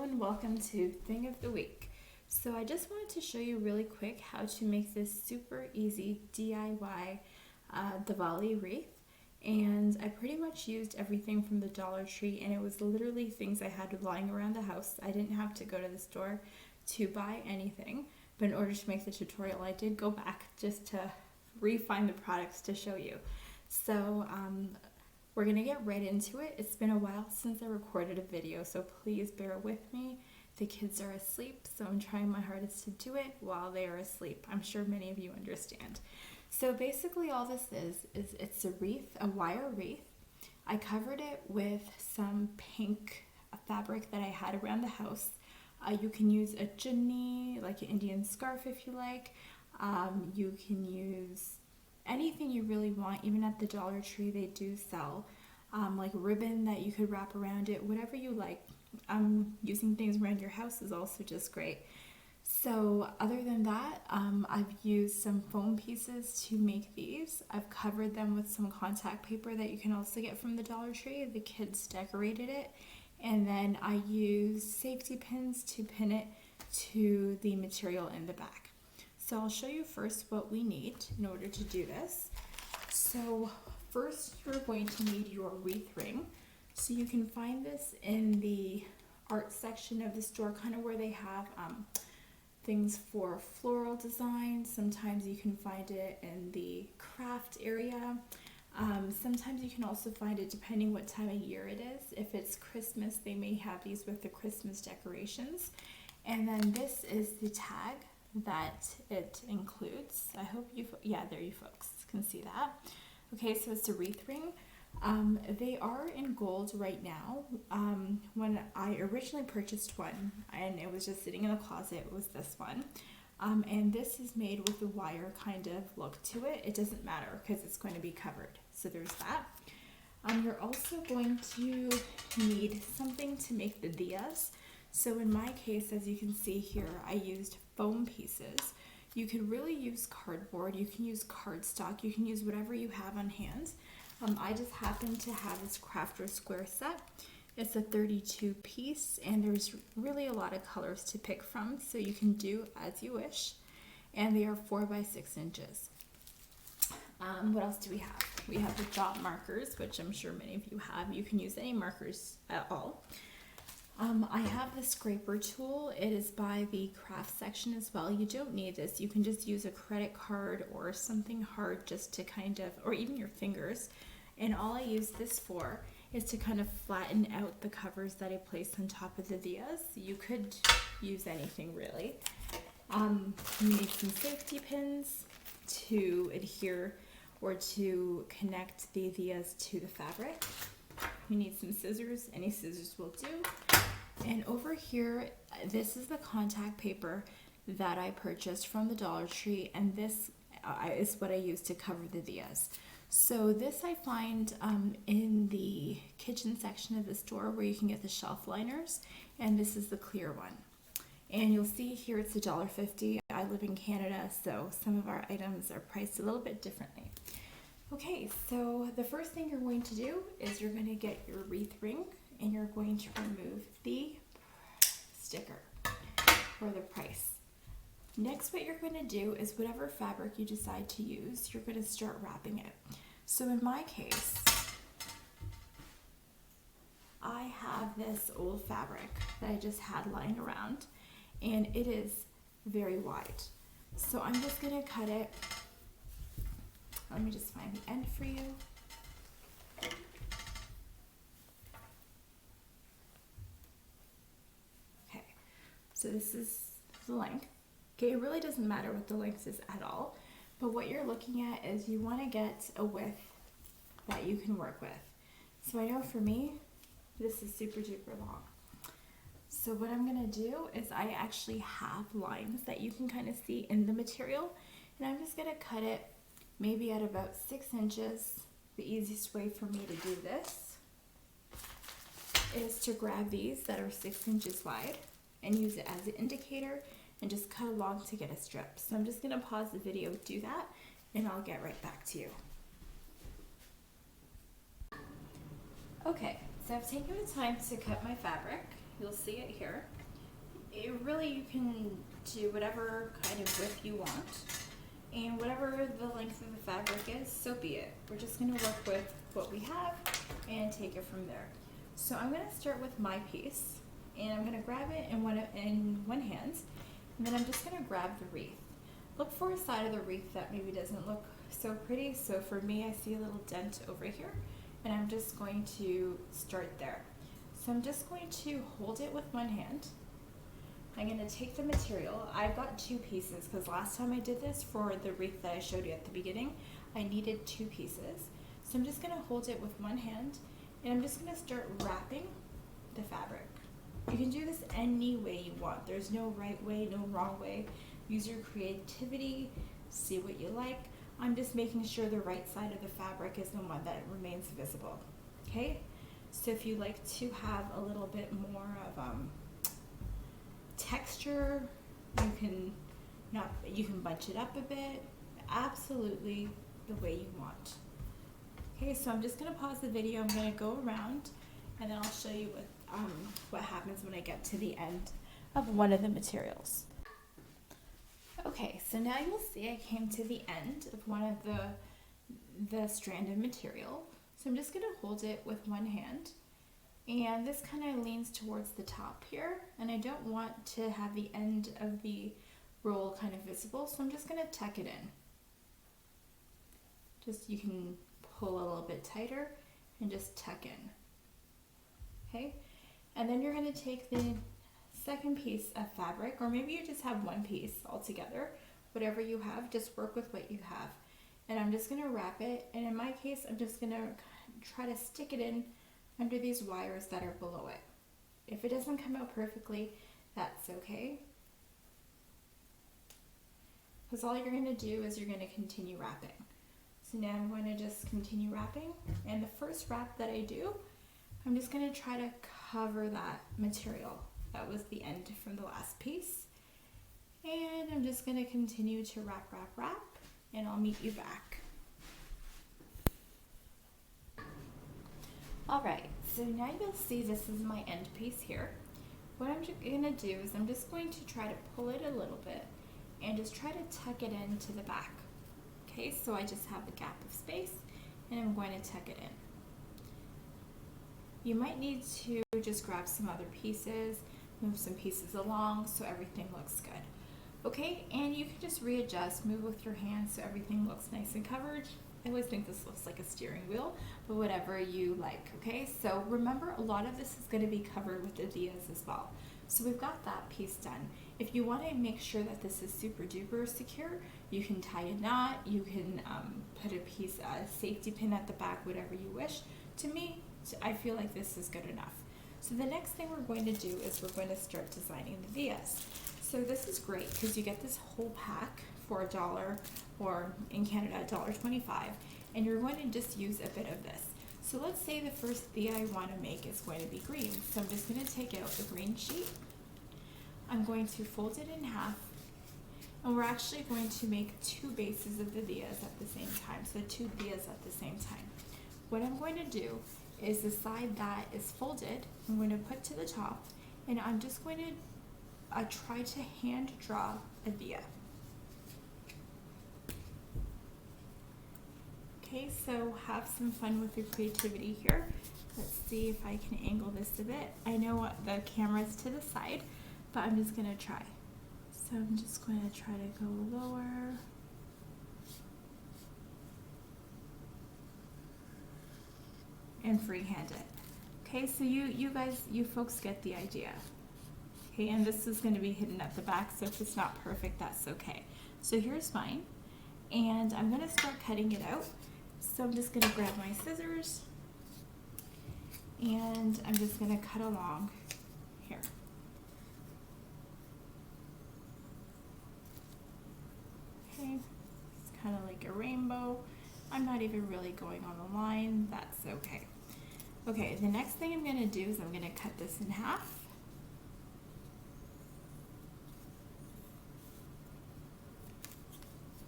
and welcome to Thing of the Week. So I just wanted to show you really quick how to make this super easy DIY Diwali wreath. And I pretty much used everything from the Dollar Tree, and it was literally things I had lying around the house. I didn't have to go to the store to buy anything, but in order to make the tutorial I did go back just to refine the products to show you. So we're gonna get right into it. It's been a while since I recorded a video, so please bear with me. The kids are asleep, so I'm trying my hardest to do it while they are asleep. I'm sure many of you understand. So basically all this is it's a wreath, a wire wreath. I covered it with some pink fabric that I had around the house. You can use a chunni, like an Indian scarf if you like. You can use anything you really want. Even at the Dollar Tree they do sell like ribbon that you could wrap around it, whatever you like. Using things around your house is also just great. So other than that, I've used some foam pieces to make these. I've covered them with some contact paper that you can also get from the Dollar Tree. The kids decorated it, and then I used safety pins to pin it to the material in the back. So I'll show you first what we need in order to do this. So first you're going to need your wreath ring. So you can find this in the art section of the store, kind of where they have things for floral design. Sometimes you can find it in the craft area. Sometimes you can also find it depending what time of year it is. If it's Christmas, they may have these with the Christmas decorations. And then this is the tag that it includes. I hope you, there you folks can see that. Okay, so it's a wreath ring. They are in gold right now. When I originally purchased one, and it was just sitting in the closet, it was this one. And this is made with a wire kind of look to it. It doesn't matter because it's going to be covered. So there's that. You're also going to need something to make the diyas. So in my case, as you can see here, I used foam pieces. You could really use cardboard, you can use cardstock, you can use whatever you have on hand. I just happen to have this Crafter Square set. It's a 32 piece, and there's really a lot of colors to pick from, so you can do as you wish. And they are 4 by 6 inches. What else do we have? We have the dot markers, which I'm sure many of you have. You can use any markers at all. I have the scraper tool. It is by the craft section as well. You don't need this. You can just use a credit card or something hard just to kind of, or even your fingers. And all I use this for is to kind of flatten out the covers that I place on top of the diyas. You could use anything really. You need some safety pins to adhere or to connect the diyas to the fabric. You need some scissors. Any scissors will do. And over here, this is the contact paper that I purchased from the Dollar Tree, and this is what I use to cover the diyas. So this I find in the kitchen section of the store where you can get the shelf liners, and this is the clear one. And you'll see here it's $1.50. I live in Canada, so some of our items are priced a little bit differently. Okay, so the first thing you're going to do is you're going to get your wreath ring, and you're going to remove the sticker or the price. Next, what you're going to do is whatever fabric you decide to use, you're going to start wrapping it. So in my case, I have this old fabric that I just had lying around, and it is very wide. So I'm just going to cut it. Let me just find the end for you. Okay, so this is the length. Okay, it really doesn't matter what the length is at all, but what you're looking at is you want to get a width that you can work with. So I know for me, this is super duper long. So what I'm going to do is I actually have lines that you can kind of see in the material, and I'm just going to cut it maybe at about 6 inches. The easiest way for me to do this is to grab these that are 6 inches wide and use it as an indicator and just cut along to get a strip. So I'm just going to pause the video, do that, and I'll get right back to you. Okay, so I've taken the time to cut my fabric, you'll see it here. It really, you can do whatever kind of width you want, and whatever the length of the fabric is, so be it. We're just going to work with what we have and take it from there. So I'm going to start with my piece, and I'm going to grab it in one hand, and then I'm just going to grab the wreath. Look for a side of the wreath that maybe doesn't look so pretty. So for me, I see a little dent over here, and I'm just going to start there. So I'm just going to hold it with one hand. I'm going to take the material. I've got two pieces because last time I did this for the wreath that I showed you at the beginning, I needed two pieces. So I'm just going to hold it with one hand, and I'm just going to start wrapping the fabric. You can do this any way you want. There's no right way, no wrong way. Use your creativity, see what you like. I'm just making sure the right side of the fabric is the one that remains visible. Okay? So if you like to have a little bit more of texture, you can bunch it up a bit, absolutely the way you want. Okay, so I'm just going to pause the video. I'm going to go around, and then I'll show you what happens when I get to the end of one of the materials. Okay, so now you'll see I came to the end of one of the strand of material. So I'm just going to hold it with one hand, and this kind of leans towards the top here, and I don't want to have the end of the roll kind of visible, so I'm just going to tuck it in. You can pull a little bit tighter and just tuck in. Okay, and then you're going to take the second piece of fabric, or maybe you just have one piece altogether, whatever you have, just work with what you have. And I'm just going to wrap it, and in my case I'm just going to try to stick it in under these wires that are below it. If it doesn't come out perfectly, that's okay, because all you're going to do is you're going to continue wrapping. So now I'm going to just continue wrapping, and the first wrap that I do, I'm just going to try to cover that material. That was the end from the last piece. And I'm just going to continue to wrap, wrap, wrap, and I'll meet you back. Alright, so now you'll see this is my end piece here. What I'm going to do is I'm just going to try to pull it a little bit and just try to tuck it into the back. Okay, so I just have a gap of space, and I'm going to tuck it in. You might need to just grab some other pieces, move some pieces along so everything looks good. Okay, and you can just readjust, move with your hands so everything looks nice and covered. I always think this looks like a steering wheel, but whatever you like. Okay, so remember, a lot of this is going to be covered with the diyas as well. So we've got that piece done. If you want to make sure that this is super duper secure, you can tie a knot, you can put a safety pin at the back, whatever you wish. To me, I feel like this is good enough. So the next thing we're going to do is we're going to start designing the diyas. So this is great because you get this whole pack for $1, or in Canada $1.25, and you're going to just use a bit of this. So let's say the first diya I want to make is going to be green. So I'm just going to take out the green sheet. I'm going to fold it in half, and we're actually going to make two bases of the diyas at the same time. So two diyas at the same time. What I'm going to do is the side that is folded, I'm going to put to the top, and I'm just going to try to hand draw a diya. Okay, so have some fun with your creativity here. Let's see if I can angle this a bit. I know the camera's to the side, but I'm just going to try. So I'm just going to try to go lower. And freehand it. Okay, so you folks get the idea. Okay, and this is going to be hidden at the back, so if it's not perfect, that's okay. So here's mine, and I'm going to start cutting it out. So I'm just going to grab my scissors, and I'm just going to cut along here. Okay, it's kind of like a rainbow. I'm not even really going on the line, that's okay. Okay, the next thing I'm going to do is I'm going to cut this in half.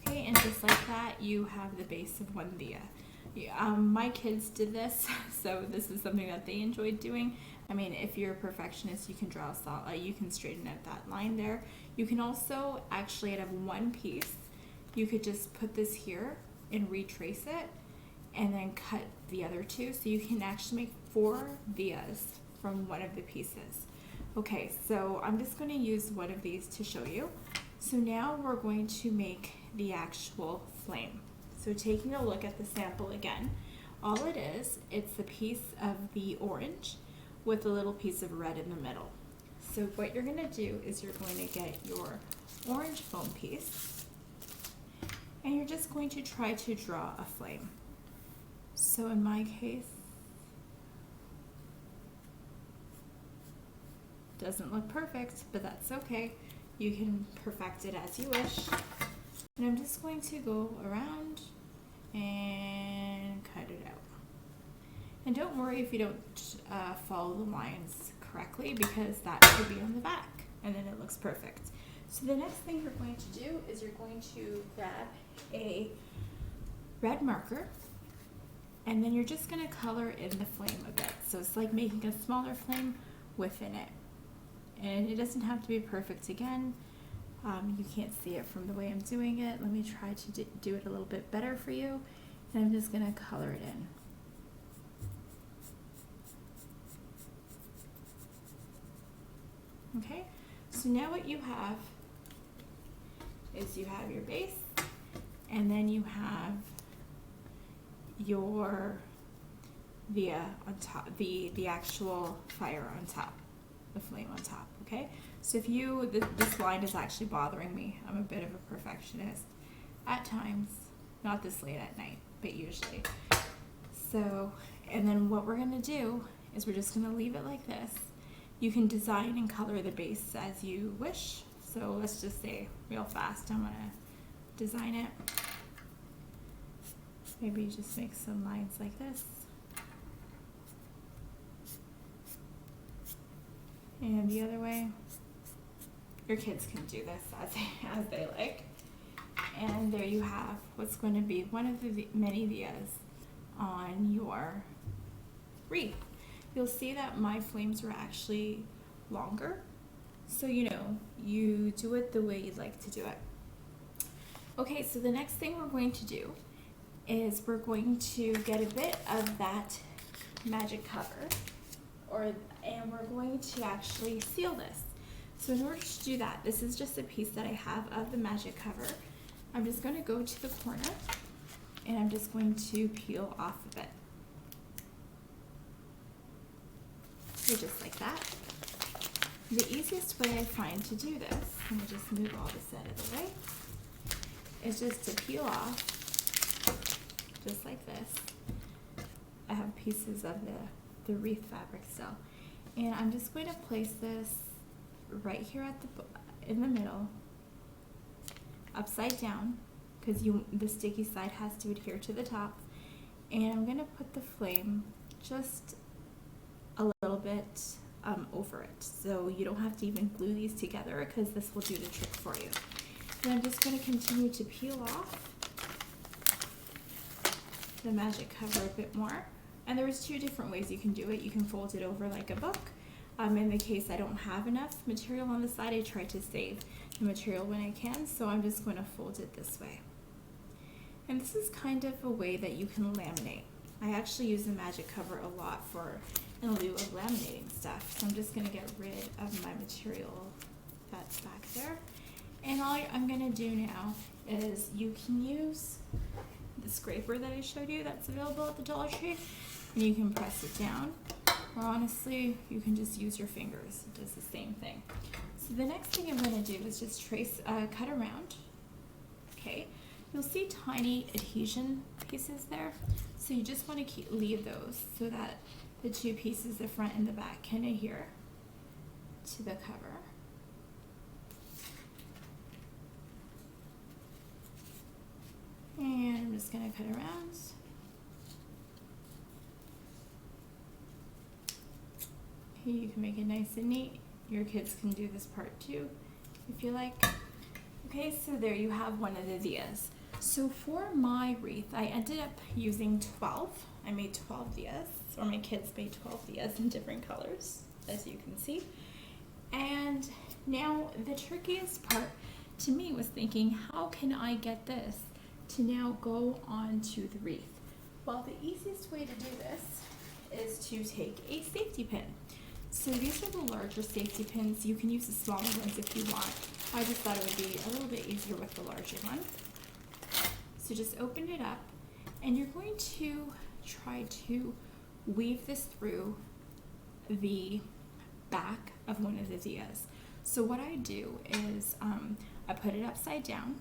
Okay, and just like that, you have the base of one diya. My kids did this, so this is something that they enjoyed doing. I mean, if you're a perfectionist, you can draw a solid, you can straighten out that line there. You can also actually, out of one piece, you could just put this here and retrace it and then cut the other two. So you can actually make 4 vias from one of the pieces. Okay, so I'm just going to use one of these to show you. So now we're going to make the actual flame. So taking a look at the sample again, all it is, it's a piece of the orange with a little piece of red in the middle. So what you're going to do is you're going to get your orange foam piece and you're just going to try to draw a flame. So in my case, doesn't look perfect, but that's okay. You can perfect it as you wish. And I'm just going to go around and cut it out. And don't worry if you don't follow the lines correctly, because that could be on the back and then it looks perfect. So the next thing you're going to do is you're going to grab a red marker and then you're just going to color in the flame a bit. So it's like making a smaller flame within it. And it doesn't have to be perfect again. You can't see it from the way I'm doing it. Let me try to do it a little bit better for you. And I'm just going to color it in. Okay, so now what you have is you have your base, and then you have your via on top, the actual fire on top, the flame on top. Okay, so if you, this line is actually bothering me. I'm a bit of a perfectionist at times, not this late at night, but usually. So, and then what we're gonna do is we're just gonna leave it like this. You can design and color the base as you wish. So let's just say real fast, I'm gonna design it. Maybe just make some lines like this. And the other way. Your kids can do this as they like. And there you have what's going to be one of the many vias on your wreath. You'll see that my flames were actually longer. So you know, you do it the way you'd like to do it. Okay, so the next thing we're going to do is we're going to get a bit of that magic cover, and we're going to actually seal this. So in order to do that, this is just a piece that I have of the magic cover. I'm just going to go to the corner and I'm just going to peel off a bit. So just like that. The easiest way I find to do this, let me just move all this out of the way, is just to peel off, just like this. I have pieces of the wreath fabric still. And I'm just going to place this right here at in the middle, upside down, because the sticky side has to adhere to the top. And I'm going to put the flame just a little bit over it, so you don't have to even glue these together, because this will do the trick for you. And I'm just going to continue to peel off the magic cover a bit more. And there's 2 different ways you can do it. You can fold it over like a book. In the case I don't have enough material on the side, I try to save the material when I can, so I'm just going to fold it this way. And this is kind of a way that you can laminate. I actually use the magic cover a lot in lieu of laminating stuff. So I'm just going to get rid of my material that's back there. And all I'm going to do now is you can use the scraper that I showed you that's available at the Dollar Tree, and you can press it down. Or honestly, you can just use your fingers. It does the same thing. So the next thing I'm going to do is just cut around. Okay, you'll see tiny adhesion pieces there. So you just want to leave those so that the 2 pieces, the front and the back, can adhere to the cover. And I'm just going to cut around. Okay, you can make it nice and neat. Your kids can do this part too, if you like. Okay, so there you have one of the vias. So for my wreath, I ended up using 12. I made 12 vias. or my kids made 12 diyas in different colors, as you can see. And now the trickiest part to me was thinking, how can I get this to now go onto the wreath? Well, the easiest way to do this is to take a safety pin. So these are the larger safety pins. You can use the smaller ones if you want. I just thought it would be a little bit easier with the larger one. So just open it up, and you're going to try to weave this through the back of one of the diyas. So what I do is I put it upside down,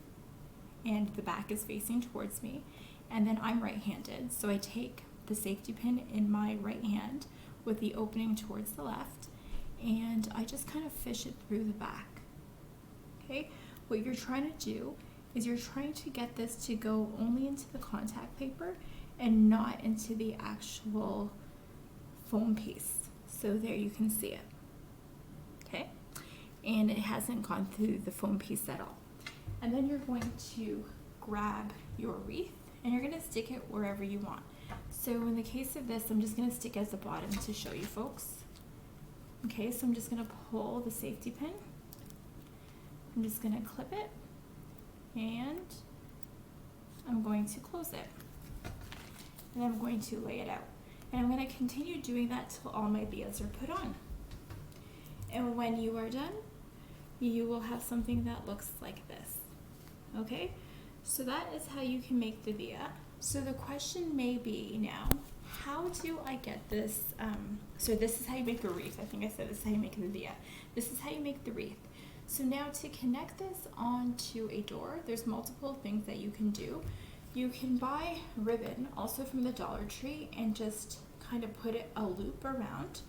and the back is facing towards me, and then I'm right-handed. So I take the safety pin in my right hand with the opening towards the left, and I just kind of fish it through the back. Okay, what you're trying to do is you're trying to get this to go only into the contact paper and not into the actual foam piece. So there you can see it. Okay, and it hasn't gone through the foam piece at all. And then you're going to grab your wreath and you're going to stick it wherever you want. So in the case of this, I'm just going to stick at the bottom to show you folks. Okay, so I'm just going to pull the safety pin. I'm just going to clip it, and I'm going to close it. And I'm going to lay it out. And I'm going to continue doing that till all my diyas are put on. And when you are done, you will have something that looks like this. Okay, so that is how you can make the diya. So the question may be now, how do I get this? So this is how you make a wreath. I think I said this is how you make the diya. This is how you make the wreath. So now to connect this onto a door, there's multiple things that you can do. You can buy ribbon, also from the Dollar Tree, and just kind of put it a loop around.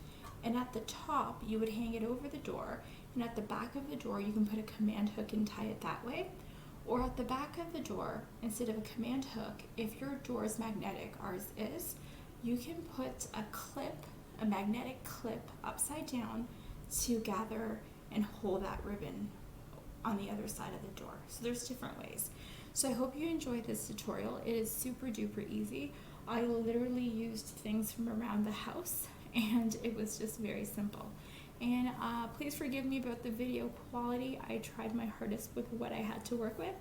And at the top, you would hang it over the door. And at the back of the door, you can put a command hook and tie it that way. Or at the back of the door, instead of a command hook, if your door is magnetic, ours is, you can put a clip, a magnetic clip upside down to gather and hold that ribbon on the other side of the door. So there's different ways. So I hope you enjoyed this tutorial. It is super duper easy. I literally used things from around the house, and it was just very simple. And please forgive me about the video quality. I tried my hardest with what I had to work with,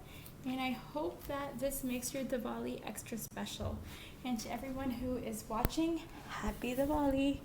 and I hope that this makes your Diwali extra special. And to everyone who is watching, happy Diwali!